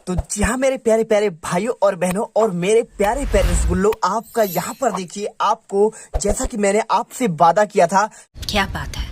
तो जी हाँ मेरे प्यारे प्यारे भाइयों और बहनों और मेरे प्यारे प्यारे रसगुल्लो, आपका यहाँ पर देखिए, आपको जैसा कि मैंने आपसे वादा किया था, क्या बात है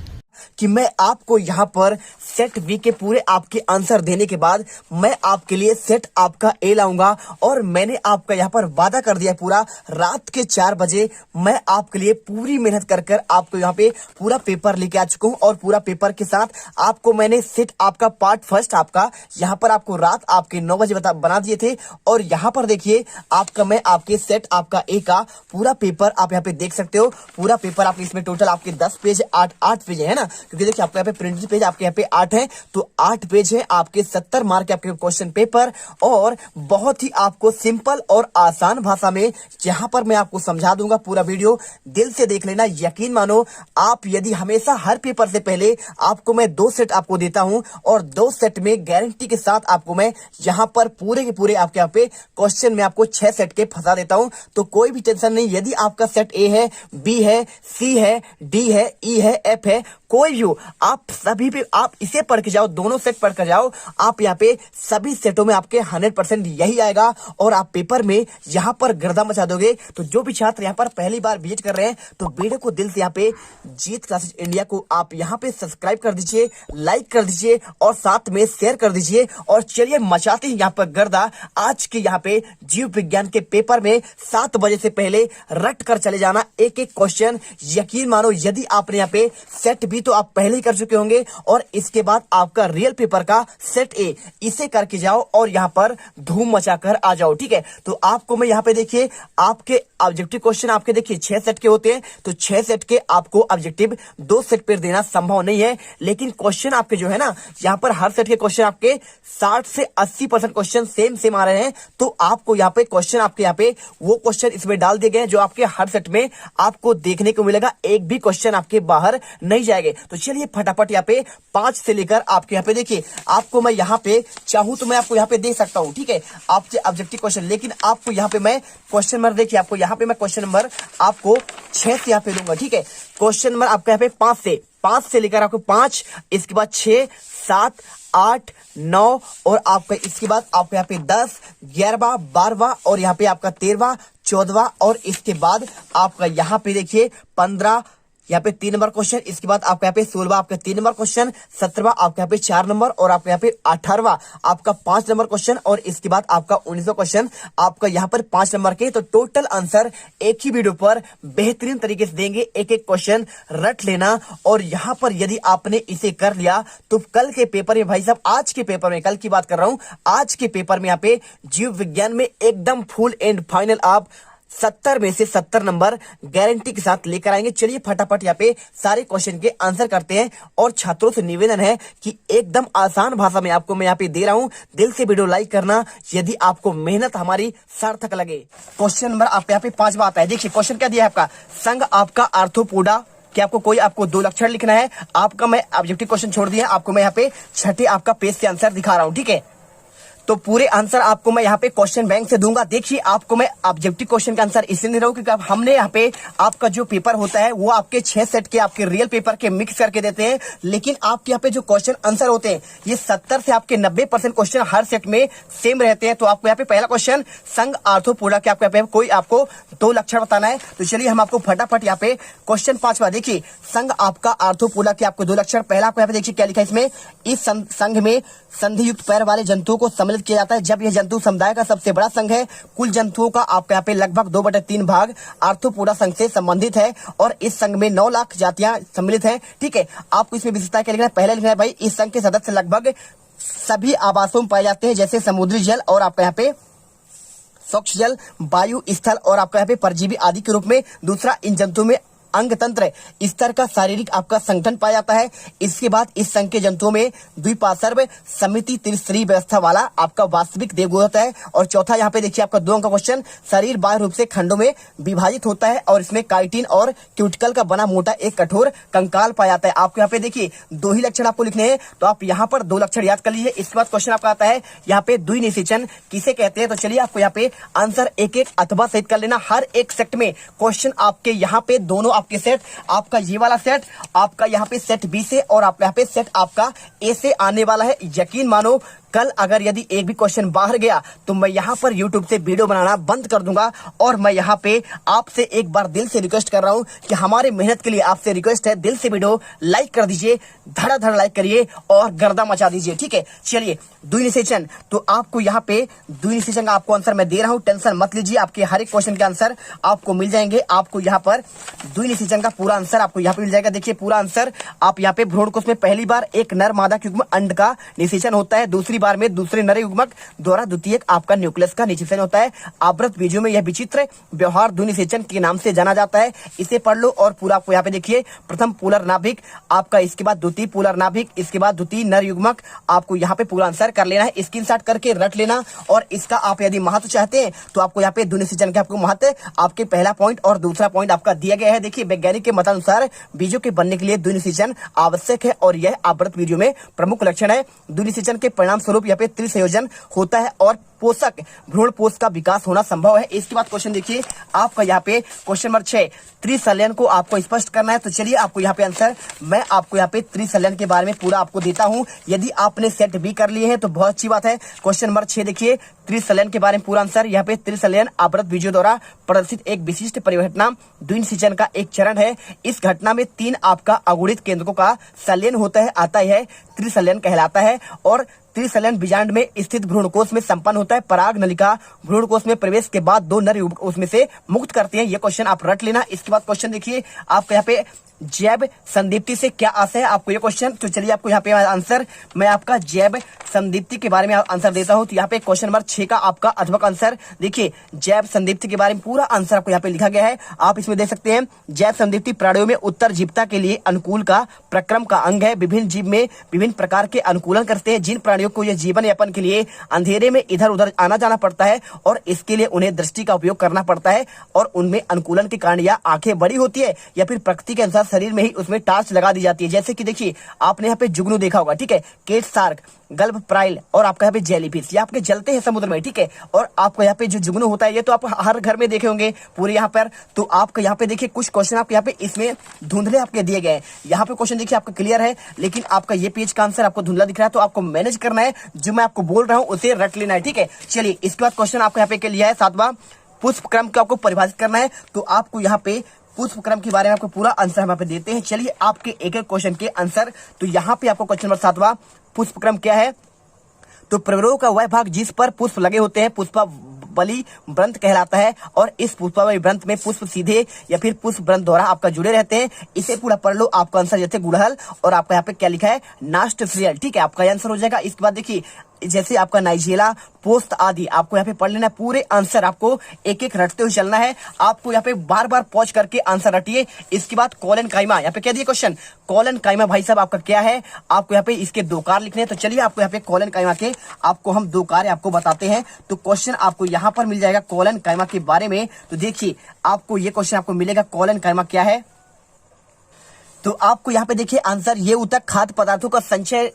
कि मैं आपको यहाँ पर सेट बी के पूरे आपके आंसर देने के बाद मैं आपके लिए सेट आपका ए लाऊंगा। और मैंने आपका यहाँ पर वादा कर दिया पूरा रात के 4 बजे मैं आपके लिए पूरी मेहनत कर कर आपको यहाँ पे पूरा पेपर लेके आ चुका हूँ। और पूरा पेपर के साथ आपको मैंने सेट आपका पार्ट फर्स्ट आपका यहाँ पर आपको रात आपके 9 बजे बना दिए थे। और यहाँ पर देखिए आपका मैं आपके सेट आपका ए का पूरा पेपर आप यहाँ पे देख सकते हो। पूरा पेपर आप इसमें टोटल आपके 10 पेज 8 पेज है ना, क्योंकि देखिए आपके यहाँ पे प्रिंटेड पेज आपके यहाँ पे 8 है, तो 8 पेज है आपके 70 मार्क के आपके क्वेश्चन पेपर। और बहुत ही आपको सिंपल और आसान भाषा में यहाँ पर मैं आपको समझा दूंगा। पूरा वीडियो दिल से देख लेना, यकीन मानो आप यदि हमेशा हर पेपर से पहले आपको मैं 2 सेट आपको देता हूं और 2 सेट में गारंटी के साथ आपको मैं यहाँ पर पूरे के पूरे आपके यहाँ पे क्वेश्चन में आपको 6 सेट के फंसा देता हूं। तो कोई भी टेंशन नहीं, यदि आपका सेट ए है, बी है, सी है, डी है, ई है, एफ है, कोई भी हो, आप सभी पे आप इसे पढ़ के जाओ, दोनों सेट पढ़ कर जाओ। आप यहाँ पे सभी सेटों में आपके 100% यही आएगा और आप पेपर में यहाँ पर गर्दा मचा दोगे। तो जो भी छात्र यहाँ पर पहली बार विजिट कर रहे हैं तो वीडियो को दिल से यहाँ पे जीत क्लासेस इंडिया को आप यहाँ पे सब्सक्राइब कर दीजिए, लाइक कर दीजिए और साथ में शेयर कर दीजिए। और चलिए मचाते हैं यहाँ पर गर्दा। आज के यहाँ पे जीव विज्ञान के पेपर में 7 बजे से पहले रट कर चले जाना एक एक क्वेश्चन। यकीन मानो यदि आपने यहाँ पे सेट बी तो आप पहले ही कर चुके होंगे और इसके बाद आपका रियल पेपर का सेट ए इसे करके जाओ और यहाँ पर धूम मचाकर आ जाओ। ठीक है, तो आपको मैं यहाँ पे देखिए आपके ऑब्जेक्टिव क्वेश्चन आपके देखिए 6 सेट के होते हैं, तो 6 सेट के आपको ऑब्जेक्टिव 2 सेट पर देना संभव नहीं है। लेकिन क्वेश्चन आपके जो है ना, यहाँ पर हर सेट के क्वेश्चन आपके 60 से 80% क्वेश्चन सेम आ रहे हैं। तो आपको यहाँ पे क्वेश्चन आपके यहाँ पे वो क्वेश्चन इसमें डाल दिए गए हैं जो आपके हर सेट में आपको देखने को मिलेगा, एक भी क्वेश्चन आपके बाहर नहीं जाएंगे। तो चलिए फटाफट यहाँ पे 5 से लेकर आपके यहाँ पे देखिए, आपको मैं यहाँ पे चाहूं तो मैं आपको यहाँ पे दे सकता हूँ। ठीक है, आपके ऑब्जेक्टिव क्वेश्चन, लेकिन आपको यहाँ पे मैं क्वेश्चन नंबर देखिए, आपको यहाँ पे मैं क्वेश्चन नंबर आपको 6 से यहाँ पे दूंगा। ठीक है, क्वेश्चन नंबर आपके यहाँ पे 5 से लेकर आपको 5, इसके बाद 6, 7, 8, 9 और आपका इसके बाद आपको यहाँ पे 10, 11, 12 और यहाँ पे आपका 13, 14 और इसके बाद आपका यहाँ पे देखिए 15, यहाँ पे 3 नंबर क्वेश्चन, इसके बाद आपका यहाँ पे 16 आपका 3 नंबर क्वेश्चन, 17 आपका यहाँ पे 4 नंबर और आपका यहाँ पे 18 आपका 5 नंबर क्वेश्चन और इसके बाद आपका 19वां क्वेश्चन आपका यहाँ पर 5 नंबर के। तो टोटल आंसर एक ही वीडियो पर बेहतरीन तरीके से देंगे, एक एक क्वेश्चन रट लेना। और यहाँ पर यदि आपने इसे कर लिया तो कल के पेपर में भाई साहब, आज के पेपर में, कल की बात कर रहा हूं, आज के पेपर में यहाँ पे जीव विज्ञान में एकदम फुल एंड फाइनल आप 70 में से 70 नंबर गारंटी के साथ लेकर आएंगे। चलिए फटाफट यहाँ पे सारे क्वेश्चन के आंसर करते हैं। और छात्रों से निवेदन है कि एकदम आसान भाषा में आपको मैं यहाँ पे दे रहा हूँ, दिल से वीडियो लाइक करना यदि आपको मेहनत हमारी सार्थक लगे। क्वेश्चन नंबर आपके यहाँ पे 5 आता है। देखिए क्वेश्चन क्या दिया है आपका, संघ आपका आर्थ्रोपोडा कि आपको 2 लक्षण लिखना है। आपका मैं ऑब्जेक्टिव क्वेश्चन छोड़ दिया, आपको मैं यहाँ पे छठे आपका पेज से आंसर दिखा रहा हूँ। ठीक है, तो पूरे आंसर आपको मैं यहाँ पे क्वेश्चन बैंक से दूंगा। देखिए आपको मैं ऑब्जेक्टिव क्वेश्चन का आंसर इसलिए दे रहा हूँ क्योंकि हमने यहाँ पे आपका जो पेपर होता है वो आपके 6 सेट के आपके रियल पेपर के मिक्स करके देते हैं। लेकिन आपके यहाँ पे जो क्वेश्चन आंसर होते हैं ये 70 से आपके 90% क्वेश्चन हर सेट में सेम रहते हैं। तो आपको यहाँ पे पहला क्वेश्चन संघ आर्थ्रोपोडा के आपको यहाँ पे कोई आपको 2 लक्षण बताना है। तो चलिए हम आपको फटाफट यहाँ पे क्वेश्चन 5वां देखिए, संघ आपका आर्थ्रोपोडा के आपको 2 लक्षण। पहला आपको यहाँ पे देखिए क्या लिखा है इसमें, इस संघ में संधियुक्त पैर वाले जंतुओं को सम्मिलित किया जाता है जब यह जंतु समुदाय का सबसे बड़ा संघ है। कुल जंतुओं का आपके यहाँ पे लगभग 2/3 भाग आर्थ्रोपोडा संघ से संबंधित है और इस संघ में 9 लाख जातियां सम्मिलित हैं। ठीक है, आपको इसमें विशेषता क्या लिखना है, पहले लिखना है भाई इस संघ के सदस्य लगभग सभी आवासों में पाए जाते हैं, जैसे समुद्री जल और आपका यहाँ पे स्वच्छ जल, वायु, स्थल और आपका यहाँ पे परजीवी आदि के रूप में। दूसरा, इन जंतुओं में अंग तंत्र स्तर का शारीरिक आपका संगठन पाया जाता है। इसके बाद इस संघ के जंतुओं में द्विपार्श्व समिति त्रिस्तरीय व्यवस्था वाला आपका वास्तविक देवगुण होता है। और चौथा यहाँ पे देखिए आपका 2 अंक का क्वेश्चन, शरीर बाह्य रूप से खंडों में विभाजित होता है और इसमें काइटिन और क्यूटिकल का बना मोटा एक कठोर कंकाल पाया जाता है। आपको यहाँ पे देखिए 2 ही लक्षण आपको लिखने हैं, तो आप यहाँ पर 2 लक्षण याद कर लीजिए। इसके बाद क्वेश्चन आपका आता है यहाँ पे द्विनिषेचन किसे कहते हैं। तो चलिए आपको यहाँ पे आंसर एक एक अथवा सहित कर लेना। हर एक सेट में क्वेश्चन आपके यहाँ पे दोनों आपके सेट, आपका ये वाला सेट आपका यहाँ पे सेट बी से और आप यहाँ पे सेट आपका ए से आने वाला है। यकीन मानो कल अगर यदि एक भी क्वेश्चन बाहर गया तो मैं यहाँ पर यूट्यूब से वीडियो बनाना बंद कर दूंगा। और मैं यहाँ पे आपसे एक बार दिल से रिक्वेस्ट कर रहा हूँ कि हमारे मेहनत के लिए आपसे रिक्वेस्ट है, दिल से वीडियो लाइक कर दीजिए, धड़ाधड़ लाइक करिए और गर्दा मचा दीजिए, ठीक है। चलिए द्विनील सेचन, तो आपको यहाँ पे द्विनील सेचन का आपको आंसर मैं दे रहा हूँ, टेंशन मत लीजिए, आपके हर एक क्वेश्चन के आंसर आपको मिल जाएंगे। आपको यहाँ पर द्विनील सेचन का पूरा आंसर आपको यहाँ पे मिल जाएगा। देखिए पूरा आंसर आप यहाँ पे भ्रूण कोश में पहली बार एक नर मादा युग्म अंड का निषेचन होता है, दूसरी बार में दूसरे नर युग्मक द्वारा द्वितीयक आपका न्यूक्लियस का निषेचन होता है। आवृत बीजों में यह विचित्र व्यवहार द्विनील सेचन के नाम से जाना जाता है। इसे पढ़ लो और पूरा आपको यहाँ पे देखिए, प्रथम पोलर नाभिक आपका, इसके बाद द्वितीय पोलर नाभिक, इसके बाद द्वितीय नर युग्मक, आपको यहाँ पे पूरा आंसर कर लेना है, स्क्रीनशॉट करके रट लेना। और इसका आप यदि महत्व चाहते हैं तो आपको यहाँ पे द्विनील सेचन के आपको महत्व आपके पहला पॉइंट और दूसरा पॉइंट आपका दिया गया है। देखिए वैज्ञानिक के मतानुसार बीजों के बनने के लिए द्विनील सेचन आवश्यक है और यह आवृत बीजों में प्रमुख लक्षण है। द्विनील सेचन के परिणाम स्वरूप यहाँ पे त्रिसंयोजन होता है और पोषक भ्रूण पोष का विकास होना संभव है। इसके बाद क्वेश्चन देखिए आपका यहाँ पे क्वेश्चन नंबर 6, त्रिसंलयन को आपको स्पष्ट करना है। तो चलिए आपको यहाँ पे आंसर मैं आपको यहाँ पे त्रिसंलयन के बारे में पूरा आपको देता हूँ। यदि आपने सेट भी कर लिए हैं तो बहुत अच्छी बात है। क्वेश्चन नंबर 6 देखिए, त्रिसंलयन के बारे में पूरा आंसर। यहाँ पे त्रिसंलयन आवृत बीजों द्वारा प्रदर्शित एक विशिष्ट परिघटना द्विनील सेचन का एक चरण है। इस घटना में 3 आपका अगुणित केंद्रों का संलयन होता है, आता है त्रिसंलयन कहलाता है। और त्रिसंलयन बीजांड में स्थित भ्रूणकोश में संपन्न होता है। पराग नलिका भ्रूणकोश में प्रवेश के बाद 2 नर युग्मक उसमें से मुक्त करते हैं। ये क्वेश्चन आप रट लेना। इसके बाद क्वेश्चन देखिए आपको यहाँ पे जैव संदीप्ति से क्या आशय है, आपको ये क्वेश्चन। तो चलिए आपको यहाँ पे आंसर मैं आपका जैव संदीप्ति के बारे में आंसर देता हूँ। तो यहाँ पे क्वेश्चन नंबर 6 का आपका अध्यापक आंसर देखिए, जैव संदीप्ति के बारे में पूरा आंसर आपको यहाँ पे लिखा गया है, आप इसमें देख सकते हैं। जैव संदीप्ति प्राणियों में उत्तर जीवता के लिए अनुकूल का प्रक्रम का अंग है। विभिन्न जीव में विभिन्न प्रकार के अनुकूलन करते हैं। जिन प्राणियों को यह जीवन यापन के लिए अंधेरे में इधर उधर आना जाना पड़ता है और इसके लिए उन्हें दृष्टि का उपयोग करना पड़ता है और उनमें अनुकूलन के कारण या आंखें बड़ी होती है या फिर प्रकृति के अनुसार शरीर में ही उसमें टार्च लगा दी जाती है। जैसे कि देखिए आपने यहाँ पे जुगनू देखा होगा, ठीक है, केट शार्क, गल्फ प्राइल और आपका यहाँ पे जेलीफिश, ये आपके जलते हैं समुद्र में, ठीक है। और आपको यहाँ पे जो जुगनू होता है ये तो आप हर घर में देखे होंगे पूरे यहाँ पर। तो आपको यहाँ पे देखिए कुछ क्वेश्चन आपके यहाँ पे इसमें धुंधले आपके दिए गए हैं। यहाँ पे क्वेश्चन देखिए आपका क्लियर है, लेकिन आपका ये पेज का आंसर आपको धुंधला दिख रहा है, तो आपको मैनेज करना है, जो मैं आपको बोल रहा हूँ उसे रट लेना है, ठीक है। चलिए इसके बाद क्वेश्चन आपको यहाँ पे लिया है 7वां, पुष्प क्रम को आपको परिभाषित करना है। तो आपको यहाँ पे पुष्प क्रम के बारे में आपको पूरा आंसर हम यहाँ पे देते हैं। चलिए आपके एक एक क्वेश्चन के आंसर। तो यहाँ पे आपको क्वेश्चन नंबर 7वां, पुष्प क्रम क्या है। तो प्रवरोह का वह भाग जिस पर पुष्प लगे होते हैं पुष्पावली व्रंत कहलाता है। और इस पुष्पावली व्रंत में पुष्प सीधे या फिर पुष्प व्रंत द्वारा आपका जुड़े रहते हैं। इसे पूरा पढ़ लो, आपका आंसर जैसे गुड़हल और आपका यहाँ पे क्या लिखा है, नास्टफ्रियल, ठीक है, आपका आंसर हो जाएगा। इसके बाद देखिए जैसे आपका नाइजेला, पोस्त आदि आपको यहाँ पे पढ़ लेना, पूरे आंसर आपको एक एक रटते हुए चलना है। आपको यहाँ पे बार बार पॉज करके आंसर रटिए। इसके बाद कॉलन काइमा, यहाँ पे क्या दिया क्वेश्चन, कॉलन काइमा भाई साहब आपका क्या है, आपको यहाँ पे इसके 2 कार्य लिखने हैं। तो चलिए आपको यहाँ पे कॉलन काइमा के आपको हम 2 कार्य आपको बताते हैं। तो क्वेश्चन आपको यहाँ पर मिल जाएगा कॉलन काइमा के बारे में। तो देखिए आपको ये क्वेश्चन आपको मिलेगा, कॉलन काइमा क्या है। तो आपको यहाँ पे देखिए आंसर, ये ऊतक खाद्य पदार्थों का संचय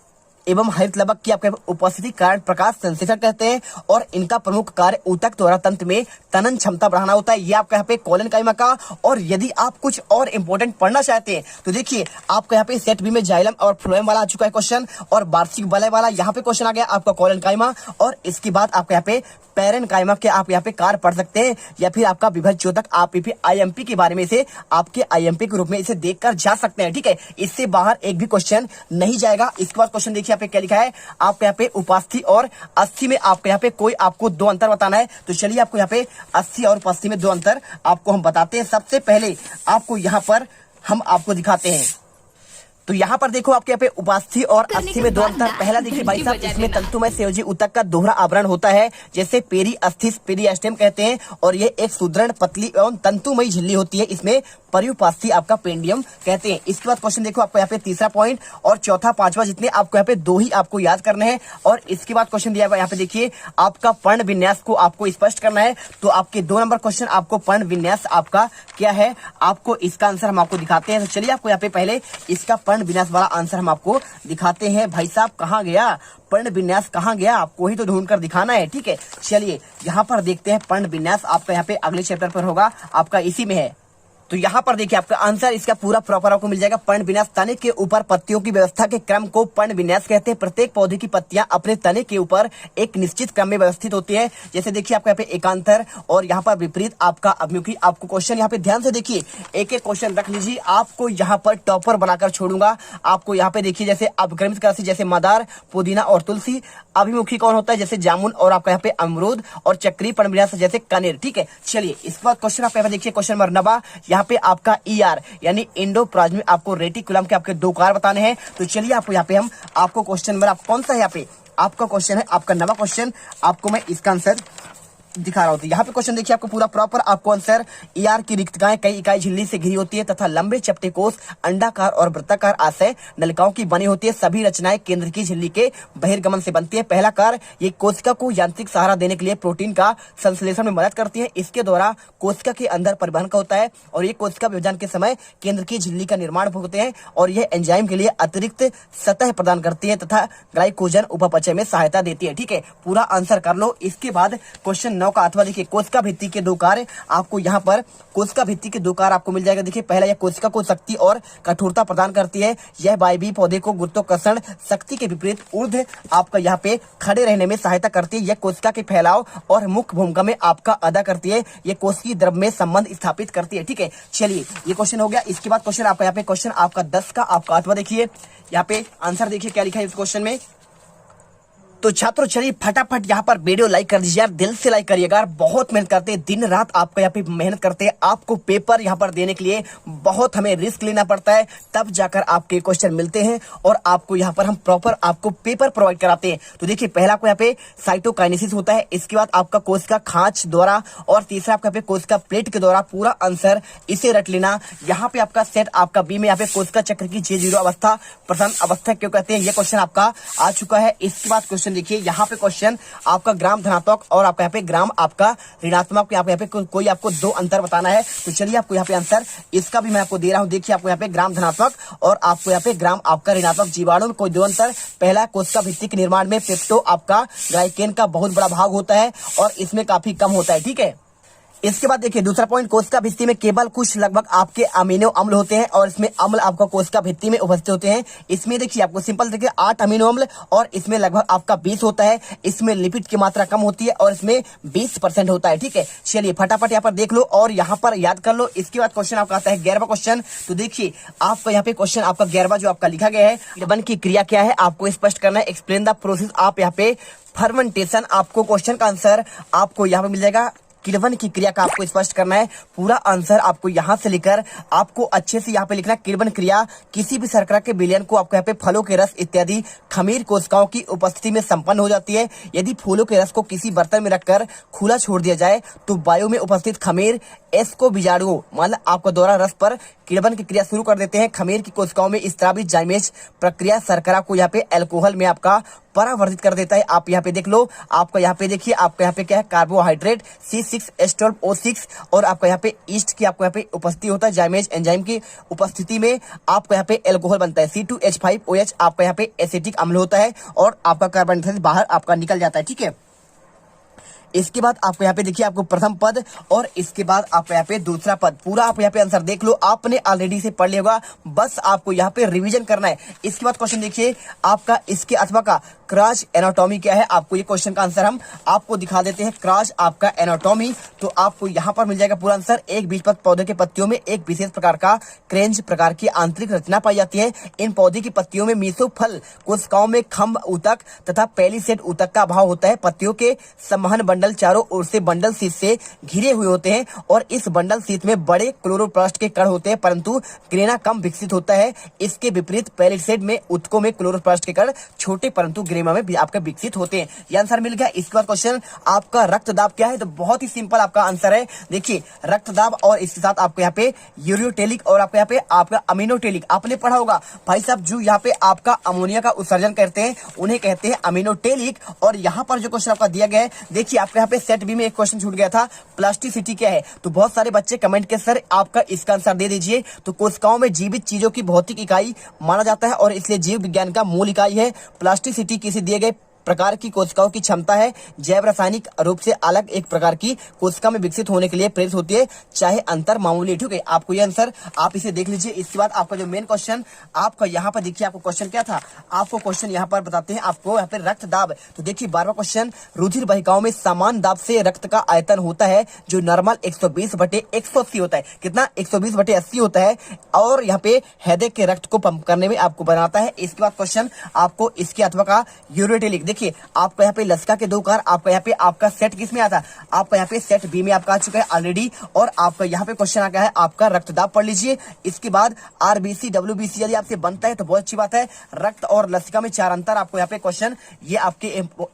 एवं हरित लवक की आपके उपस्थिति कारण प्रकाश संश्लेषण कहते हैं और इनका प्रमुख कार्य ऊतक द्वारा तंत्र में तनन क्षमता बढ़ाना होता है। ये आपका यहाँ पे कॉलन काइमा का। और यदि आप कुछ और इंपॉर्टेंट पढ़ना चाहते हैं तो देखिए आपका यहाँ पे सेट बी में जाइलम और फ्लोएम वाला आ चुका है क्वेश्चन, और वार्षिक वलय वाला यहाँ पे क्वेश्चन आ गया आपका कॉलन काइमा। और इसके बाद आपका यहाँ पे पैरेन काइमा के आप यहाँ पे कार्य पढ़ सकते हैं, या फिर आपका विभज चोदक आप आईएमपी के बारे में इसे आपके आईएमपी के रूप में इसे देखकर जा सकते हैं, ठीक है। इससे बाहर एक भी क्वेश्चन नहीं जाएगा। इसके बाद क्वेश्चन देखिए यहाँ पे क्या लिखा है, आपके यहाँ पे उपास्थि और अस्थि में आपके यहाँ पे कोई आपको 2 अंतर बताना है। तो चलिए आपको यहाँ पे अस्थि और उपास्थि में 2 अंतर आपको हम बताते हैं। सबसे पहले आपको यहाँ पर हम आपको दिखाते हैं। तो यहाँ पर देखो आपके यहाँ पे उपास्थि और अस्थि में 2 अंतर। पहला देखिए भाई साहब, इसमें तंतुमय संयोजी ऊतक का दोहरा आवरण होता है, जैसे पेरी अस्थिस पेरिएस्टेम कहते हैं, और ये एक सुदृढ़ पतली एवं तंतुमयी झिल्ली होती है, इसमें परिउपास्थि आपका पेंडियम कहते हैं। इसके बाद क्वेश्चन देखो आपको यहाँ पे तीसरा पॉइंट और चौथा 5वां, जितने आपको यहाँ पे 2 ही आपको याद करने हैं। और इसके बाद क्वेश्चन दिया हुआ यहाँ पे देखिए आपका पर्ण विन्यास को आपको स्पष्ट करना है। तो आपके 2 नंबर क्वेश्चन आपको पर्ण विन्यास आपका क्या है, आपको इसका आंसर हम आपको दिखाते हैं। तो चलिए आपको यहाँ पे पहले इसका पर्ण विन्यास वाला आंसर हम आपको दिखाते हैं। भाई साहब कहाँ गया पर्ण विन्यास, कहाँ गया, आपको ही तो ढूंढ कर दिखाना है, ठीक है। चलिए यहाँ पर देखते हैं पर्ण विन्यास, आपका यहाँ पे अगले चैप्टर पर होगा, आपका इसी में है। तो तो यहाँ पर देखिए आपका आंसर इसका पूरा प्रॉपर आपको मिल जाएगा। पर्ण विन्यास, तने के ऊपर पत्तियों की व्यवस्था के क्रम को पर्ण विन्यास कहते हैं। प्रत्येक पौधे की पत्तियां अपने तने के ऊपर एक निश्चित क्रम में व्यवस्थित होती है। जैसे देखिए आपको यहाँ पे एकांतर और यहाँ पर विपरीत आपका अभिमुखी। आपको क्वेश्चन यहाँ पे ध्यान से देखिए, एक एक क्वेश्चन रख लीजिए, आपको यहाँ पर टॉपर बनाकर छोड़ूंगा। आपको यहाँ पे देखिए जैसे अपक्रमित राशि जैसे मदार, पुदीना और तुलसी। अभिमुखी कौन होता है, जैसे जामुन और आपका यहाँ पे अमरूद। और चक्री पर्ण विन्यास जैसे कनेर। ठीक है, चलिए इसके बाद क्वेश्चन आप यहाँ पे देखिए क्वेश्चन नंबर 9। यहाँ पे आपका ER यानी इंडोप्लाज्मिक आपको रेटिकुलम के आपके 2 कार्य बताने हैं। तो चलिए आपको यहाँ पे हम आपको क्वेश्चन नंबर आप कौन सा है, यहाँ पे आपका क्वेश्चन है आपका 9वां क्वेश्चन। आपको मैं इसका आंसर दिखा रहा हूँ। यहाँ पे क्वेश्चन देखिए आपको पूरा प्रॉपर आपको आंसर। ER की रिक्तकाएं कई इकाई झिल्ली से घिरी होती है तथा लंबे चपटे कोष अंडाकार और वृत्ताकार आशय नलिकाओं की बनी होती है। सभी रचनाएं केंद्र की झिल्ली के बहिर्गमन से बनती है। पहला कार्य, ये कोशिका को यांत्रिक सहारा देने के लिए प्रोटीन का संश्लेषण में मदद करती है। इसके द्वारा कोशिका के अंदर परिवहन का होता है और ये कोशिका विभाजन के समय केंद्र की झिल्ली का निर्माण होते हैं और यह एंजाइम के लिए अतिरिक्त सतह प्रदान करती है तथा ग्लाइकोजन उपापचय में सहायता देती है। ठीक है, पूरा आंसर कर लो। इसके बाद क्वेश्चन 9 का अथवा देखिए कोशिका भित्ति के 2 कार्य। आपको यहाँ पर कोशिका भित्ति के 2 कार्य आपको मिल जाएगा। देखिए पहला, यह कोशिका को शक्ति और कठोरता प्रदान करती है। यह वायवीय पौधे को गुरुत्वाकर्षण शक्ति के विपरीत ऊर्ध्व आपका यहाँ पे खड़े रहने में सहायता करती है। यह कोशिका के फैलाव और मुख्य भूमिका में आपका अदा करती है। यह कोशिकीय द्रव में संबंध स्थापित करती है। ठीक है, चलिए ये क्वेश्चन हो गया। इसके बाद क्वेश्चन आपका यहाँ पे क्वेश्चन आपका 10 का आपका अथवा देखिए, यहाँ पे आंसर देखिए क्या लिखा है इस क्वेश्चन में। तो छात्रों चलिए फटाफट यहाँ पर वीडियो लाइक कर दीजिए यार, दिल से लाइक करिएगा यार। बहुत मेहनत करते हैं, दिन रात आपका यहाँ पे मेहनत करते हैं। आपको पेपर यहाँ पर देने के लिए बहुत हमें रिस्क लेना पड़ता है, तब जाकर आपके क्वेश्चन मिलते हैं और आपको यहाँ पर हम प्रॉपर आपको पेपर प्रोवाइड कराते हैं। तो देखिए पहला आपको यहाँ पे साइटोकाइनेसिस होता है, इसके बाद आपका कोशिका खांच द्वारा और तीसरा आपका यहाँ पे कोशिका प्लेट के द्वारा। पूरा आंसर इसे रट लेना। यहाँ पे आपका सेट आपका बी में यहाँ पे कोशिका चक्र की J0 अवस्था प्रधान अवस्था क्यों कहते हैं, यह क्वेश्चन आपका आ चुका है। इसके बाद क्वेश्चन देखिए यहाँ पे क्वेश्चन आपका ग्राम धनात्मक और आपका यहाँ पे ग्राम आपका ऋणात्मक। यहाँ पे कोई आपको 2 अंतर बताना है। तो चलिए आपको यहाँ पे आंसर इसका भी मैं आपको दे रहा हूँ। देखिए आपको यहाँ पे ग्राम धनात्मक और आपको यहाँ पे ग्राम आपका ऋणात्मक जीवाणु में कोई 2 अंतर। पहला, कोशिका भित्ति के निर्माण में पेप्टो आपका ग्लाइकेन का बहुत बड़ा भाग होता है और इसमें काफी कम होता है। ठीक है, इसके बाद देखिए दूसरा पॉइंट, कोशिका भित्ति में केवल कुछ लगभग आपके अमीनो अम्ल होते हैं और इसमें अम्ल आपका कोशिका भित्ति में उपस्थित होते हैं। इसमें देखिए आपको सिंपल देखिए 8 अमीनो अम्ल और इसमें लगभग आपका 20 होता है। इसमें लिपिड की मात्रा कम होती है और इसमें 20% होता है। ठीक है, चलिए फटाफट यहाँ पर देख लो और यहाँ पर याद कर लो। इसके बाद क्वेश्चन आपका आता है 11वां क्वेश्चन। तो देखिए आपका यहाँ पे क्वेश्चन आपका 11वां जो आपका लिखा गया है, किण्वन की क्रिया क्या है आपको स्पष्ट करना है। Explain the process. आप यहाँ पे फर्मेंटेशन, आपको क्वेश्चन का आंसर आपको यहाँ पे मिल जाएगा। किण्वन की क्रिया का आपको स्पष्ट करना है। पूरा आंसर आपको यहाँ से लेकर आपको अच्छे से यहाँ पे लिखना है। किण्वन क्रिया किसी भी शर्करा के विलयन को आपको यहाँ पे फलों के रस इत्यादि खमीर कोशिकाओं की उपस्थिति में संपन्न हो जाती है। यदि फूलों के रस को किसी बर्तन में रखकर खुला छोड़ दिया जाए तो वायु में उपस्थित खमीर एस को बीजाणुओं मतलब आपका द्वारा रस पर किण्वन की क्रिया शुरू कर देते हैं। खमीर की कोशिकाओं में स्त्रावी जाइमेज प्रक्रिया शर्करा को यहाँ पे अल्कोहल में आपका परावर्तित कर देता है। आप यहाँ पे देख लो, आपका यहाँ पे देखिए आपका यहाँ पे क्या है, कार्बोहाइड्रेट C6H12O6 और आपका यहाँ पे ईस्ट की आपको यहाँ पे उपस्थिति होता है। जाइमेज एंजाइम की उपस्थिति में आपका यहाँ पे अल्कोहल बनता है। C2H5OH आपका यहाँ पे एसिटिक अम्ल होता है और आपका कार्बन डाइऑक्साइड बाहर आपका निकल जाता है। ठीक है, इसके बाद आपको यहाँ पे देखिए आपको प्रथम पद और इसके बाद आपको यहाँ पे दूसरा पद। पूरा आप यहाँ पे आंसर देख लो, आपने ऑलरेडी से पढ़ लिया होगा, बस आपको यहाँ पे रिवीजन करना है। इसके बाद क्वेश्चन देखिए आपका इसके अथवा का क्रॉस एनाटॉमी क्या है, आपको ये क्वेश्चन का आंसर हम आपको दिखा देते हैं। क्रॉस आपका एनाटॉमी, तो आपको यहाँ पर मिल जाएगा पूरा आंसर। एक बीजपत्र पौधे के पत्तियों में एक विशेष प्रकार का क्रेंज प्रकार की आंतरिक रचना पाई जाती है। इन पौधे की पत्तियों में मीसोफल कोशिकाओं में खम्भ ऊतक तथा पेलिसेड ऊतक का अभाव होता है। पत्तियों के संवहन बंडल चारों ओर से बंडल शीट से घिरे हुए होते हैं और इस बंडल शीट में बड़े क्लोरोप्लास्ट के कण होते हैं, परंतु ग्रेना कम विकसित होता है। इसके विपरीत पेलिसेड में ऊतकों में क्लोरोप्लास्ट के कण छोटे परंतु ग्रेमा में भी आपके विकसित होते हैं। ये आंसर मिल गया। इसके बाद क्वेश्चन आपका रक्तदाब क्या है, तो बहुत ही सिंपल आपका आंसर है। देखिए रक्तदाब और इसके साथ आपको यहाँ पे यूरियोटेलिक और आपको यहाँ पे आपका अमीनोटेलिक आपने पढ़ा होगा भाई साहब। जो यहाँ पे आपका अमोनिया का उत्सर्जन करते हैं उन्हें कहते हैं अमीनोटेलिक। और यहाँ पर जो क्वेश्चन आपका दिया गया है, देखिए आपके यहाँ पे सेट बी में एक क्वेश्चन छूट गया था, प्लास्टिसिटी क्या है। तो बहुत सारे बच्चे कमेंट के सर आपका इसका आंसर दे दीजिए। तो कोशिकाओं में जीवित चीजों की भौतिक इकाई माना जाता है और इसलिए जीव विज्ञान का मूल इकाई है। प्लास्टिसिटी किसी दिए गए प्रकार की कोशिकाओं की क्षमता है जैव रासायनिक रूप से अलग एक प्रकार की कोशिका में विकसित होने के लिए प्रेरित होती है, चाहे अंतर मामूली। ठीक है, आपको ये आंसर आप इसे देख लीजिए। इसके बाद आपका जो मेन क्वेश्चन आपका यहाँ पर देखिए, आपको क्वेश्चन क्या था, आपको क्वेश्चन यहाँ पर बताते हैं आपको यहाँ पे रक्त दाब। तो देखिए 12वां क्वेश्चन, रुधिर वाहिकाओं में समान दाब से रक्त का आयतन होता है जो नॉर्मल 120/180 होता है। कितना? 120/80 होता है, और यहाँ पे हृदय के रक्त को पंप करने में आपको बनाता है। इसके बाद क्वेश्चन आपको इसके अथवा का यूरेटिलिक। देखिए आपका यहाँ पे लसिका के दो कार, आपका यहाँ पे आपका सेट किस में आता है, आपका यहाँ पे सेट बी में आपका आ चुका है ऑलरेडी। और आपका यहाँ पे क्वेश्चन आ गया है आपका रक्तदाब पढ़ लीजिए। इसके बाद आरबीसी डब्ल्यूबीसी यदि आपसे बनता है तो बहुत अच्छी बात है। रक्त और लसिका में 4 अंतर, आपको यहाँ पे क्वेश्चन ये आपके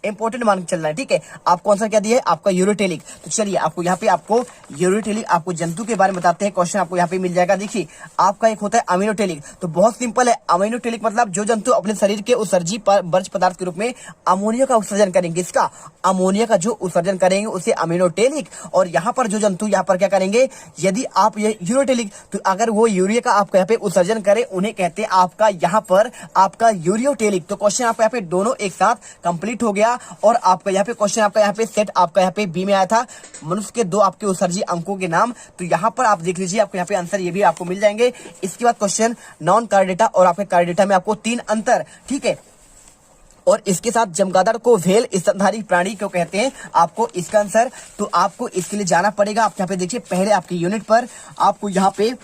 इंपोर्टेंट मान के चलना है। ठीक है, आपको आंसर क्या दिया है, आपका यूरेटिलिक। तो चलिए आपको यहाँ पे आपको यूरेटिलिक आपको जंतु के बारे में बताते हैं। क्वेश्चन आपको यहाँ पे मिल जाएगा। देखिए आपका एक होता है अमीनोटेलिक। तो बहुत सिंपल है, अमीनोटेलिक मतलब जो जंतु अपने शरीर के उत्सर्जी वर्ज्य पदार्थ के रूप में अमोनिया का उत्सर्जन करेंगे, इसका अमोनिया का जो उत्सर्जन करेंगे उसे अमीनोटेलिक। और यहाँ पर जो जंतु यहाँ पर क्या करेंगे, यदि आप ये यूरोटेलिक, तो अगर वो यूरिया का आपका यहाँ पे उत्सर्जन करे उन्हें कहते हैं आपका यहाँ पर आपका यूरियोटेलिक। तो क्वेश्चन आपका यहाँ पे दोनों एक साथ कंप्लीट हो गया। और आपका यहाँ पे क्वेश्चन आपका यहाँ पे सेट आपका यहाँ पे बी में आया था, मनुष्य के 2 आपके उत्सर्जी अंकों के नाम। तो यहाँ पर आप देख लीजिए, आपको यहाँ पे आंसर ये भी आपको मिल जाएंगे। इसके बाद क्वेश्चन नॉन कार्डेटा और आपके कार्डेटा में आपको 3 अंतर। ठीक है, और इसके साथ चमगादड़ को व्हेल स्तनधारी प्राणी क्यों कहते हैं, आपको इसका आंसर, तो आपको इसके लिए जाना पड़ेगा। आप यहाँ पे देखिए पहले आपकी यूनिट पर आपको यहाँ पे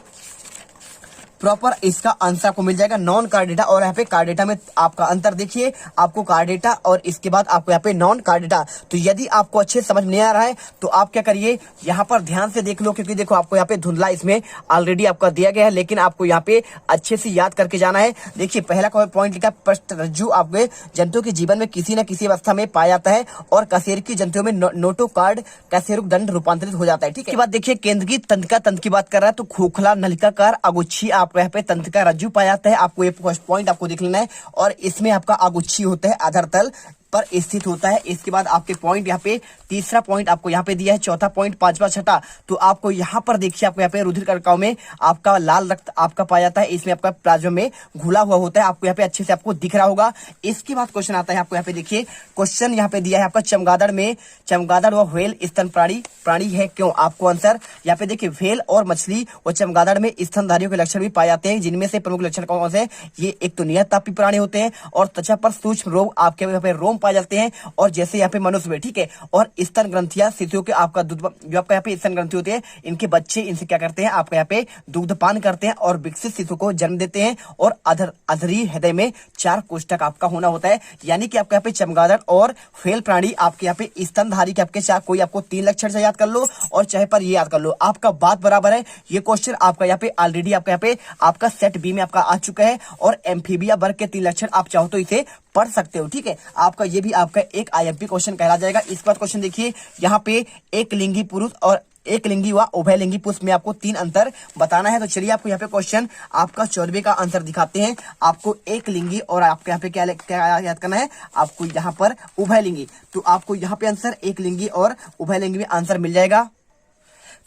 प्रॉपर इसका आंसर आपको मिल जाएगा नॉन कार्डेटा और यहाँ पे कार्डेटा में आपका अंतर देखिए, आपको कार्डेटा और इसके बाद आपको यहाँ पे नॉन कार्डेटा। तो यदि आपको अच्छे समझ नहीं आ रहा है तो आप क्या करिए, यहाँ पर ध्यान से देख लो, क्योंकि देखो आपको यहाँ पे धुंधला इसमें ऑलरेडी आपका दिया गया है, लेकिन आपको यहाँ पे अच्छे से याद करके जाना है। देखिए पहला पॉइंट लिखा पृष्ठरज्जु आपके जंतुओं के जीवन में किसी न किसी अवस्था में पाया जाता है और कशेरुकी जंतुओं में नोटोकार्ड कशेरुक दंड रूपांतरित हो जाता है। ठीक है, इसके बाद देखिए केंद्रीय तंत्रिका तंत्र की बात कर रहा है, तो खोखला नलिकाकार अगुच्छी आपको यहाँ पे तंत्रिका रज्जु पाया जाता है। आपको ये पॉइंट आपको देख लेना है, और इसमें आपका अगुच्छी होता है आधार तल पर स्थित होता है। इसके बाद आपके पॉइंट यहाँ पे तीसरा पॉइंट आपको यहाँ पे दिया है, चौथा पॉइंट, पांचवा, छठा। तो आपको यहाँ पर देखिए, आपको यहाँ पे रुधिर कणिकाओं में आपका लाल रक्त आपका पाया जाता है, इसमें आपका प्लाज्मा में घुला हुआ होता है, आपको यहाँ पे अच्छे से आपको दिख रहा होगा। इसके बाद क्वेश्चन आता है, आपको यहाँ पे देखिए क्वेश्चन यहाँ पे दिया है आपका चमगादड़ में, चमगादड़ व व्हेल स्तन प्राणी है क्यों, आपको आंसर यहाँ पे देखिए व्हेल और मछली व चमगादड़ में स्तनधारियों के लक्षण भी पाए जाते हैं, जिनमें से प्रमुख लक्षण कौन से, ये एक तो नियततापी प्राणी होते हैं और त्वचा पर सूक्ष्म रोग आपके यहाँ पे रोम पाए जाते हैं, और जैसे यहाँ पे मनुष्य में। ठीक है, और स्तन ग्रंथियां शिशुओं के आपका दूध जो आपका यहाँ पे स्तन ग्रंथि होती है, इनके बच्चे इनसे क्या करते हैं, आपका यहाँ पे दुग्धपान करते हैं और विकसित शिशु को जन्म देते हैं। और अधरी हृदय में 4 कोष्ठक आपका होना होता है, यानी कि आपका यहाँ पे चमगादड़ और व्हेल प्राणी आपके यहाँ पे स्तनधारी के आपके चाहे कोई आपको 3 लक्षण से याद कर लो और चाहे पर ये याद कर लो, आपका बात बराबर है। ये क्वेश्चन आपका यहाँ पे ऑलरेडी आपका यहाँ पे आपका सेट बी में आपका आ चुका है, और एम्फीबिया वर्ग के 3 लक्षण आप चाहो तो इसे पढ़ सकते हो। ठीक है, आपका ये भी आपका एक आईएमपी क्वेश्चन कहला जाएगा। इसके बाद क्वेश्चन देखिए, यहाँ पे एक लिंगी पुरुष और एक लिंगी व उभयलिंगी पुरुष में आपको 3 अंतर बताना है। तो चलिए आपको यहाँ पे क्वेश्चन आपका 14वें का आंसर दिखाते हैं। आपको एक लिंगी और आपके यहाँ पे क्या याद करना है, आपको यहाँ पर उभयलिंगी। तो आपको यहाँ पे आंसर एक लिंगी और उभयलिंगी में आंसर मिल जाएगा।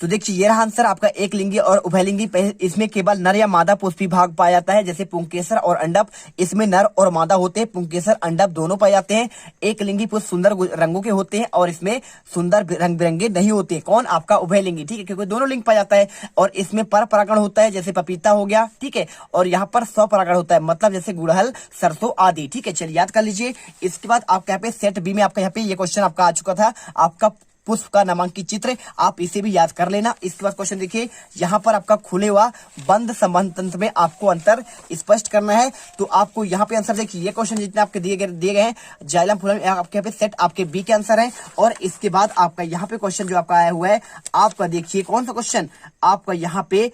तो देखिए ये रहा आंसर आपका एक लिंगी और उभयलिंगी। इसमें केवल नर या मादा पुष्पी भाग पाया जाता है, जैसे पुंकेसर और अंडप, इसमें नर और मादा होते हैं, पुंकेसर अंडप दोनों पाए जाते हैं। एक लिंगी पुष्प सुंदर रंगों के होते हैं और इसमें सुंदर रंग बिरंगे नहीं होते, कौन, आपका उभयलिंगी। ठीक है, क्योंकि दोनों लिंग पाया जाता है। और इसमें पर परागण होता है, जैसे पपीता हो गया। ठीक है, और यहाँ पर स्वपरागण होता है, मतलब जैसे गुड़हल, सरसों आदि। ठीक है, चलिए याद कर लीजिए। इसके बाद आपका यहाँ पे सेट बी में आपका यहाँ पे ये क्वेश्चन आपका आ चुका था, आपका पुष्प का नामांकित चित्र, आप इसे भी याद कर लेना। इसके बाद क्वेश्चन देखिए, यहाँ पर आपका खुले हुआ बंद संबंध तंत्र में आपको अंतर स्पष्ट करना है। तो आपको यहाँ पे आंसर देखिए, ये क्वेश्चन जितने आपके दिए गए हैं, जाइलम फुलम आपके यहाँ पे सेट आपके बी के आंसर है। और इसके बाद आपका यहाँ पे क्वेश्चन जो आपका आया हुआ है, आपका देखिए कौन सा क्वेश्चन, आपका यहाँ पे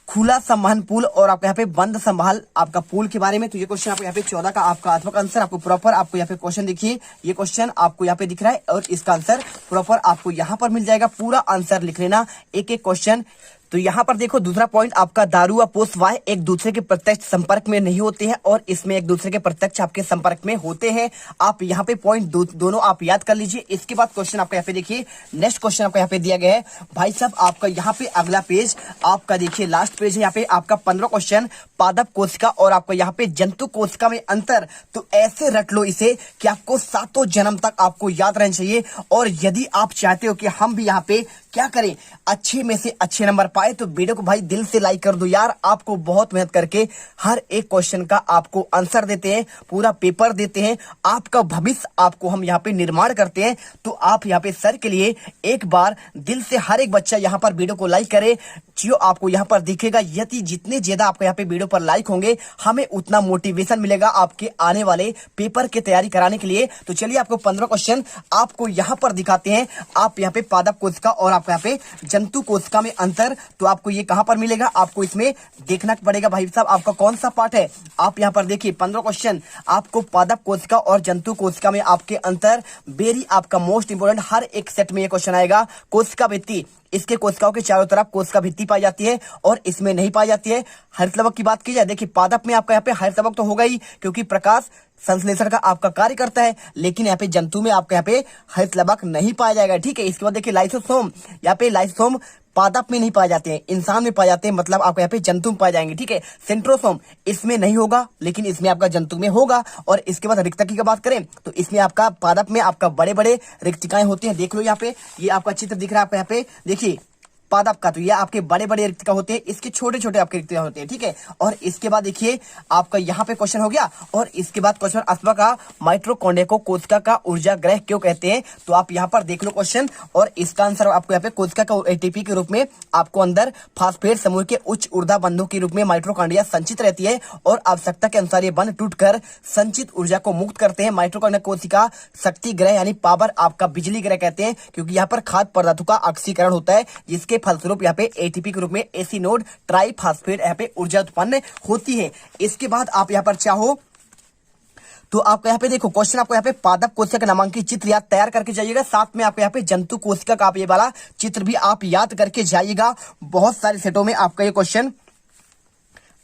खुला संवहन पुल और आपका यहाँ पे बंद संभाल आपका पुल के बारे में। तो ये क्वेश्चन आपको यहाँ पे 14 का आपका अथवा का आंसर आपको प्रॉपर आपको यहाँ पे क्वेश्चन देखिए, ये क्वेश्चन आपको यहाँ पे दिख रहा है और इसका आंसर प्रॉपर आपको यहाँ पर मिल जाएगा। पूरा आंसर लिख लेना, एक एक क्वेश्चन तो यहाँ पर देखो दूसरा पॉइंट आपका दारू व पोषवाह एक दूसरे के प्रत्यक्ष संपर्क में नहीं होते हैं और इसमें एक दूसरे के प्रत्यक्ष आपके संपर्क में होते हैं। आप यहाँ पे पॉइंट दोनों आप याद कर लीजिए। इसके बाद क्वेश्चन आपका यहाँ पे देखिए, नेक्स्ट क्वेश्चन आपका यहाँ पे दिया गया है भाई साहब, आपका यहाँ पे अगला पेज आपका देखिए लास्ट पेज है, यहाँ पे आपका 15 क्वेश्चन पादप कोशिका और आपका यहाँ पे जंतु कोशिका में अंतर। तो ऐसे रट लो इसे कि आपको सातों जन्म तक आपको याद रहना चाहिए। और यदि आप चाहते हो कि हम भी यहाँ पे क्या करें, अच्छे में से अच्छे नंबर पाए, तो वीडियो को भाई दिल से लाइक कर दो यार। आपको बहुत मेहनत करके हर एक क्वेश्चन का आपको आंसर देते हैं, पूरा पेपर देते हैं, आपका भविष्य आपको हम यहाँ पे निर्माण करते हैं। तो आप यहाँ पे सर के लिए एक बार दिल से हर एक बच्चा यहाँ पर वीडियो को लाइक करे, जो आपको यहाँ पर दिखेगा। यदि जितने ज्यादा आपको यहाँ पे वीडियो पर लाइक होंगे, हमें उतना मोटिवेशन मिलेगा आपके आने वाले पेपर की तैयारी कराने के लिए। तो चलिए आपको 15 क्वेश्चन आपको यहाँ पर दिखाते हैं। आप यहाँ पे पादप कोशिका और आपको यहाँ पे जंतु कोशिका में अंतर, तो आपको ये कहां पर मिलेगा, आपको इसमें देखना पड़ेगा भाई साहब आपका कौन सा पार्ट है। आप यहाँ पर देखिए 15 क्वेश्चन आपको पादप कोशिका और जंतु कोशिका में आपके अंतर, वेरी आपका मोस्ट इंपोर्टेंट, हर एक सेट में ये क्वेश्चन आएगा। कोशिका भित्ति, इसके कोशिकाओं के चारों तरफ कोशिका भित्ति पाई जाती है और इसमें नहीं पाई जाती है। हरितलवक की बात की जाए, देखिए पादप में आपका यहाँ पे हरितलवक तो होगा ही, क्योंकि प्रकाश संश्लेषण का आपका कार्य करता है, लेकिन यहाँ पे जंतु में आपका यहाँ पे हरितलवक नहीं पाया जाएगा। ठीक है, इसके बाद देखिए लाइसोसोम, यहाँ पे लाइसोसोम पादप में नहीं पाए जाते हैं, इंसान में पाए जाते हैं, मतलब आपको यहाँ पे जंतु में पाए जाएंगे। ठीक है, सेंट्रोसोम इसमें नहीं होगा, लेकिन इसमें आपका जंतु में होगा। और इसके बाद रिक्तकी की बात करें तो इसमें आपका पादप में आपका बड़े बड़े रिक्तिकाएं होती हैं। देख लो यहाँ पे, ये आपका चित्र दिख रहा है आपको यहाँ पे देखिए पादप का, तो ये आपके बड़े बड़े रिक्तिका होते हैं, इसके छोटे छोटे आपके रिक्तिका होते हैं। ठीक है, और इसके बाद देखिए आपका यहाँ पे क्वेश्चन हो गया। और इसके बाद क्वेश्चन अथवा का माइटोकॉन्ड्रिया को कोशिका का ऊर्जा ग्रह क्यों कहते हैं। तो आप यहाँ पर देख लो क्वेश्चन, और इसका आंसर आपको यहाँ पे कोशिका का एटीपी के रूप में आपको अंदर फास्फेट समूह के उच्च ऊर्जा बंधों के रूप में माइटोकॉन्ड्रिया संचित रहती है और आवश्यकता के अनुसार ये बंध टूटकर संचित ऊर्जा को मुक्त करते हैं। माइटोकॉन्ड्रिया कोशिका शक्ति ग्रह यानी पावर आपका बिजली ग्रह कहते हैं, क्योंकि यहाँ पर खाद्य पदार्थों का ऑक्सीकरण होता है, जिसके फलस्वरूप यहाँ पे एटीपी के रूप में एसिनोड ट्राइफॉस्फेट यहाँ पे ऊर्जा उत्पन्न होती है। इसके बाद आप यहाँ पर चाहो तो आपको यहाँ पे देखो क्वेश्चन आपको यहाँ पे पादप कोशिका का नामांकित चित्र याद तैयार करके जाइएगा, साथ में आपको यहाँ पे जंतु कोशिका का आप ये वाला चित्र भी आप याद करके जाइएगा। बहुत सारे सेटों में आपका ये क्वेश्चन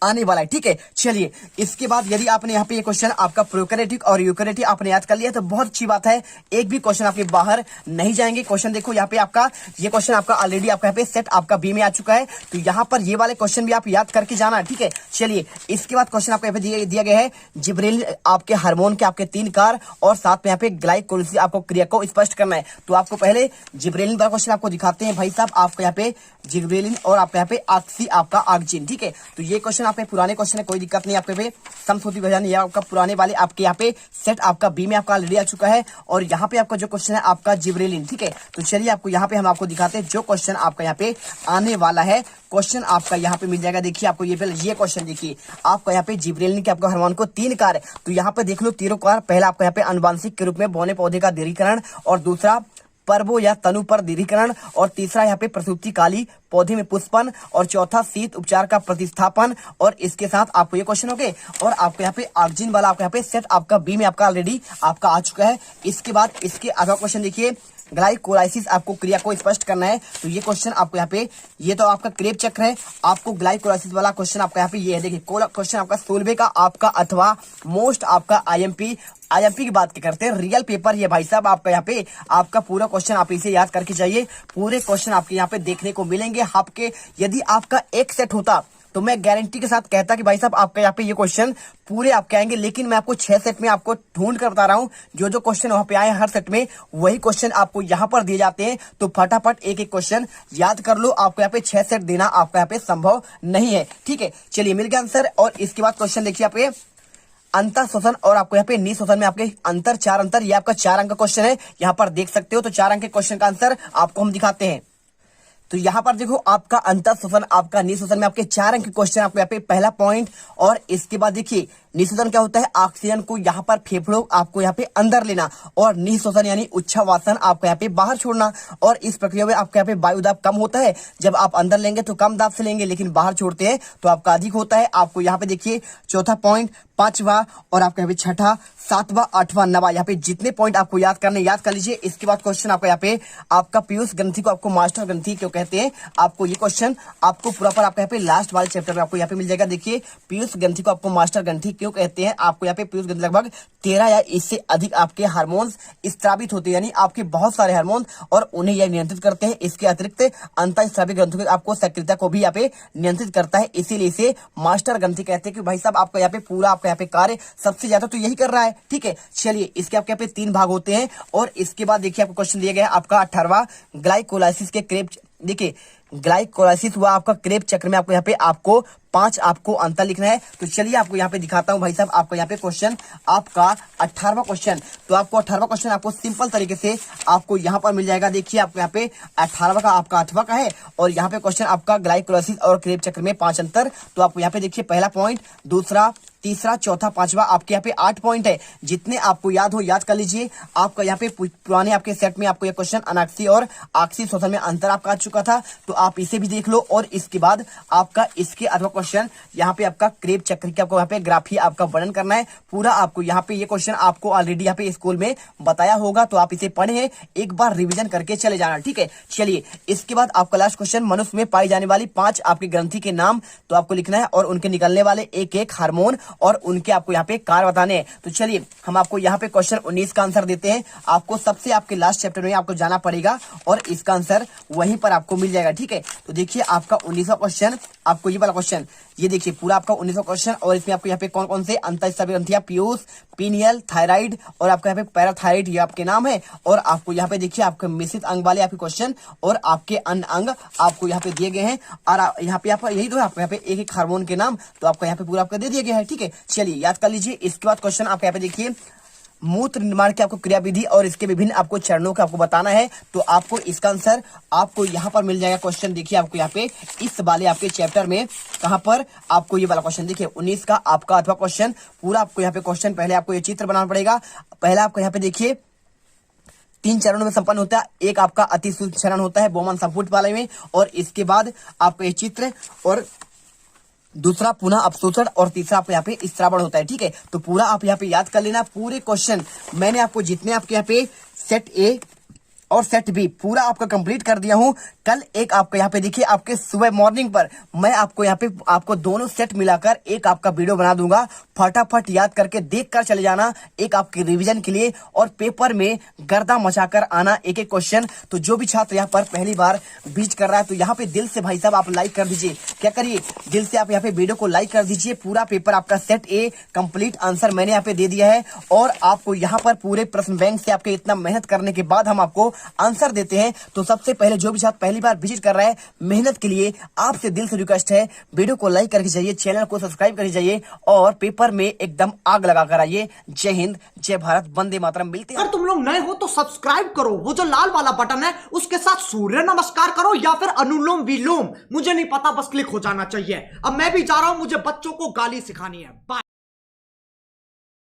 आने वाला है। ठीक है, चलिए इसके बाद यदि आपने यहाँ पे ये क्वेश्चन आपका प्रोकैरियोटिक और यूकैरियोटिक आपने याद कर लिया तो बहुत अच्छी बात है, एक भी क्वेश्चन आपके बाहर नहीं जाएंगे। क्वेश्चन देखो यहाँ पे आपका ये क्वेश्चन आपका ऑलरेडी आपका यहाँ पे सेट आपका बी में आ चुका है, तो यहाँ पर ये वाले क्वेश्चन भी आप याद करके जाना है। ठीक है, चलिए इसके बाद क्वेश्चन आपको यहाँ पे दिया गया है जिब्रेलिन आपके हार्मोन के आपके 3 कार्य और साथ में यहाँ पे ग्लाइकोलिसिस आपको क्रिया को स्पष्ट करना है। तो आपको पहले जिब्रेलिन का क्वेश्चन आपको दिखाते हैं भाई साहब, आपको यहाँ पे जिब्रेलिन और आपको यहाँ पे ऑक्सी आपका ऑक्सीजन। ठीक है, तो ये क्वेश्चन आपके पुराने क्वेश्चन है, कोई दिक्कत नहीं। आपके पे समसूत्री विभाजन ये आपका पुराने वाले आपके यहाँ पे सेट आपका बी में आपका ऑलरेडी आ चुका है। और यहाँ पे आपका जो क्वेश्चन है आपका जिब्रेलिन। ठीक है, तो चलिए आपको यहाँ पे हम आपको दिखाते हैं जो क्वेश्चन आपका यहाँ पे आने वाला है। क्वेश्चन आपका यहाँ पे मिल जाएगा, देखिए आपको ये पहले ये क्वेश्चन देखिए, आपका यहाँ पे जिब्रेलिन के आपका हार्मोन को 3 कार्य, तो यहाँ पे देख लो तीनों कार्य, पहला आपका यहाँ पे अनुवांशिक के रूप में बौने पौधे का दृढ़ीकरण, और दूसरा पर्वो या तनु पर दृढ़ीकरण, और तीसरा यहाँ पे प्रसूति काली पौधे में पुष्पन, और चौथा शीत उपचार का प्रतिस्थापन। और इसके साथ आपको ये क्वेश्चन हो गए। और आपको यहाँ पे ऑक्सीजन वाला आपको यहाँ पे सेट आपका बी में आपका ऑलरेडी आपका आ चुका है। इसके बाद इसके अगला क्वेश्चन देखिए, ग्लाइकोलाइसिस आपको क्रिया को स्पष्ट करना है। तो ये क्वेश्चन आपको यहाँ पे ये तो आपका क्रेब चक्र है, आपको ग्लाइकोलाइसिस वाला क्वेश्चन आपका यहाँ पे ये है। देखिए क्वेश्चन आपका 16वें का आपका अथवा मोस्ट आपका आईएमपी की बात करते हैं, रियल पेपर ये भाई साहब आपका यहाँ पे आपका पूरा क्वेश्चन आप इसे याद करके जाइए। पूरे क्वेश्चन आपके यहाँ पे देखने को मिलेंगे आपके। यदि आपका एक सेट होता तो मैं गारंटी के साथ कहता कि भाई साहब आपका यहाँ पे ये क्वेश्चन पूरे आपके आएंगे, लेकिन मैं आपको 6 सेट में आपको ढूंढ कर बता रहा हूँ। जो जो क्वेश्चन वहां पे आए हर सेट में वही क्वेश्चन आपको यहाँ पर दिए जाते हैं, तो फटाफट एक एक क्वेश्चन याद कर लो। आपको यहाँ पे 6 सेट देना आपका यहाँ पे संभव नहीं है। ठीक है, चलिए मिल गया आंसर। और इसके बाद क्वेश्चन देखिए यहाँ पे अंतर शोषण और आपको यहाँ पे निशोषण में आपके अंतर 4 अंतर, ये आपका 4 अंक का क्वेश्चन है, यहाँ पर देख सकते हो। तो 4 अंक के क्वेश्चन का आंसर आपको हम दिखाते हैं। तो यहाँ पर देखो आपका अंतर शोषण आपका निशोषण में आपके 4 अंक के क्वेश्चन आपको यहाँ पे पहला पॉइंट। और इसके बाद देखिए निःशोषण क्या होता है, ऑक्सीजन को यहाँ पर फेफड़ों आपको यहाँ पे अंदर लेना, और निःशोषण यानी उच्छ्वासन आपको यहाँ पे बाहर छोड़ना। और इस प्रक्रिया में आपका यहाँ पे वायु दाब कम होता है, जब आप अंदर लेंगे तो कम दाब से लेंगे, लेकिन बाहर छोड़ते हैं तो आपका अधिक होता है। आपको यहाँ पे देखिए चौथा पॉइंट, पांचवा और आपका यहाँ पे छठा, सातवां, आठवां, नवा, यहाँ पे जितने पॉइंट आपको याद करने याद कर लीजिए। इसके बाद क्वेश्चन आपका यहाँ पे आपका पीयूष ग्रंथि को आपको मास्टर ग्रंथि क्यों कहते हैं, आपको ये क्वेश्चन आपको प्रॉपर आपका यहाँ पे लास्ट वाले चैप्टर में आपको यहाँ पे मिल जाएगा। देखिए पीयूष ग्रंथि को आपको मास्टर ग्रंथि क्यों कहते हैं, आपको यहाँ पे पीयूष ग्रंथि लगभग 13 या इससे अधिक आपके हार्मोन्स स्रावित होते हैं, यानी आपके बहुत सारे हार्मोन, और उन्हें यह नियंत्रित करते हैं। इसके अतिरिक्त अंतःस्रावी ग्रंथों की आपको सक्रियता को भी यहाँ पे नियंत्रित करता है, इसीलिए इसे मास्टर ग्रंथि कहते हैं कि भाई साहब आपका यहाँ पे पूरा आपका यहाँ पे कार्य सबसे ज्यादा तो यही कर रहा है। ठीक है, चलिए इसके आपके यहाँ पे 3 भाग होते हैं। और इसके बाद देखिए आपको क्वेश्चन दिया गया है आपका 18वां, ग्लाइकोलाइसिस के क्रेब। देखिए ग्लाइकोलाइसिस हुआ आपका क्रेब चक्र में आपको यहाँ पे आपको 5 आपको अंतर लिखना है। तो चलिए आपको यहाँ पे दिखाता हूं भाई साहब, आपको यहाँ पे क्वेश्चन आपका 18वां क्वेश्चन। तो आपको 18वां क्वेश्चन आपको सिंपल तरीके से आपको यहाँ पर मिल जाएगा। देखिए आपको यहाँ पे 18वां का आपका 8वां का है, और यहाँ पे क्वेश्चन आपका ग्लाइकोलाइसिस और क्रेब चक्र में 5 अंतर। तो आपको यहाँ पे देखिए पहला पॉइंट, दूसरा, तीसरा, चौथा, पांचवा, आपके यहाँ पे 8 पॉइंट है। जितने आपको याद हो याद कर लीजिए। आपका यहाँ पे पुराने आपके सेट में आपको ये क्वेश्चन अनाक्सी और आक्सी शोषण में अंतर आपका आ चुका था, तो आप इसे भी देख लो। और इसके बाद आपका इसके अथवा क्वेश्चन यहाँ पे आपका क्रेब चक्र की आपको यहाँ पे ग्राफी आपका वर्णन करना है पूरा। आपको यहाँ पे ये क्वेश्चन आपको ऑलरेडी यहाँ पे स्कूल में बताया होगा, तो आप इसे पढ़े एक बार रिविजन करके चले जाना। ठीक है, चलिए इसके बाद आपका लास्ट क्वेश्चन, मनुष्य में पाई जाने वाली 5 आपकी ग्रंथि के नाम तो आपको लिखना है, और उनके निकलने वाले एक एक हार्मोन और उनके आपको यहाँ पे कार्य बताने हैं। तो चलिए हम आपको यहाँ पे क्वेश्चन 19 का आंसर देते हैं। आपको सबसे आपके लास्ट चैप्टर में आपको जाना पड़ेगा और इसका आंसर वहीं पर आपको मिल जाएगा। ठीक है, तो देखिए आपका 19वां क्वेश्चन, आपको ये वाला क्वेश्चन, ये देखिए पूरा आपका 19वां क्वेश्चन। और इसमें आपको यहाँ पे कौन कौन से अंतःस्रावी ग्रंथियां, पीयूष, पीनियल, थायराइड और आपका यहाँ पे पैराथायराइड, ये आपके नाम है। और आपको यहाँ पे देखिए आपके मिश्रित अंग वाले आपके क्वेश्चन और आपके अन्य अंग आपको यहाँ पे दिए गए हैं। और यहाँ पे आपका यही तो है, आपको यहाँ पे एक एक हार्मोन के नाम तो आपको यहाँ पे पूरा आपका दे दिया गया है। ठीक है, चलिए याद कर लीजिए। इसके बाद क्वेश्चन आपको यहाँ पे देखिए मूत्र निर्माण की आपको क्रियाविधि और इसके विभिन्न आपको चरणों का आपको बताना है। तो आपको इसका आंसर आपको यहाँ पर मिल जाएगा। क्वेश्चन देखिए आपको यहाँ पे इस वाले आपके चैप्टर में कहां पर आपको ये वाला क्वेश्चन देखिए 19 का आपका अथवा क्वेश्चन पूरा आपको यहाँ पे क्वेश्चन, पहले आपको ये चित्र बनाना पड़ेगा। पहला आपको यहाँ पे देखिए 3 चरणों में संपन्न होता है। एक आपका अति सूक्ष्म चरण होता है बोमन संपुट वाले में, और इसके बाद आपका ये चित्र, और दूसरा पुनः अवशोषण, और तीसरा आपको यहाँ पे स्त्रावण होता है। ठीक है, तो पूरा आप यहाँ पे याद कर लेना। पूरे क्वेश्चन मैंने आपको जितने आपके यहाँ पे सेट ए और सेट बी पूरा आपका कंप्लीट कर दिया हूं। कल एक आपका यहाँ पे देखिए आपके सुबह मॉर्निंग पर मैं आपको यहाँ पे आपको दोनों सेट मिलाकर एक आपका वीडियो बना दूंगा। फटाफट याद करके देख कर चले जाना, एक आपके रिवीजन के लिए, और पेपर में गर्दा मचाकर आना एक एक क्वेश्चन। तो जो भी छात्र यहाँ पर पहली बार विजिट कर रहा है तो यहाँ पे दिल से भाई साहब आप लाइक कर दीजिए। क्या करिए, दिल से आप यहाँ पे वीडियो को लाइक कर दीजिए। पूरा पेपर आपका सेट ए कंप्लीट आंसर मैंने यहाँ पे दे दिया है, और आपको यहाँ पर पूरे प्रश्न बैंक से आपके इतना मेहनत करने के बाद हम आपको आंसर देते हैं। तो सबसे पहले जो भी छात्र पहली बार विजिट कर रहा है, मेहनत के लिए आपसे दिल से रिक्वेस्ट है, वीडियो को लाइक करके जाइए, चैनल को सब्सक्राइब करके जाइए, और पेपर में एकदम आग लगा कर आइए। जय हिंद, जय भारत, वंदे मातरम। मिलते हैं। अगर तुम लोग नए हो तो सब्सक्राइब करो, वो जो लाल वाला बटन है उसके साथ सूर्य नमस्कार करो या फिर अनुलोम विलोम, मुझे नहीं पता, बस क्लिक हो जाना चाहिए। अब मैं भी जा रहा हूं, मुझे बच्चों को गाली सिखानी है। बाय।